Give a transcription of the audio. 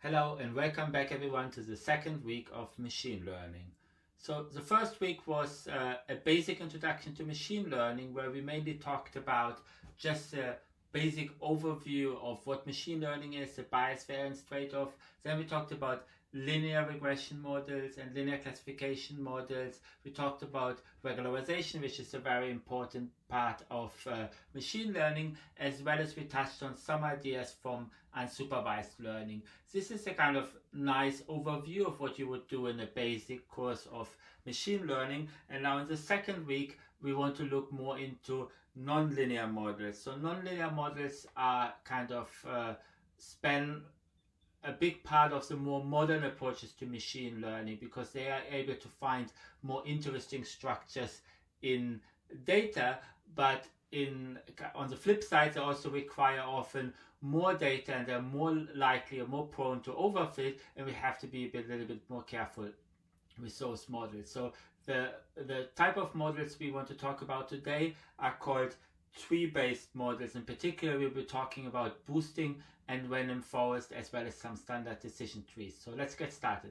Hello and welcome back everyone to the second week of machine learning. So the first week was a basic introduction to machine learning where we mainly talked about just a basic overview of what machine learning is, the bias variance trade-off. Then we talked about linear regression models and linear classification models. We talked about regularization, which is a very important part of machine learning, as well as we touched on some ideas from unsupervised learning. This is a kind of nice overview of what you would do in a basic course of machine learning. And now in the second week, we want to look more into nonlinear models. So nonlinear models are kind of span a big part of the more modern approaches to machine learning because they are able to find more interesting structures in data, but on the flip side they also require often more data and they're more likely or more prone to overfit, and we have to be a little bit more careful with those models. So the type of models we want to talk about today are called tree-based models. In particular, we'll be talking about boosting and random forest as well as some standard decision trees. So let's get started.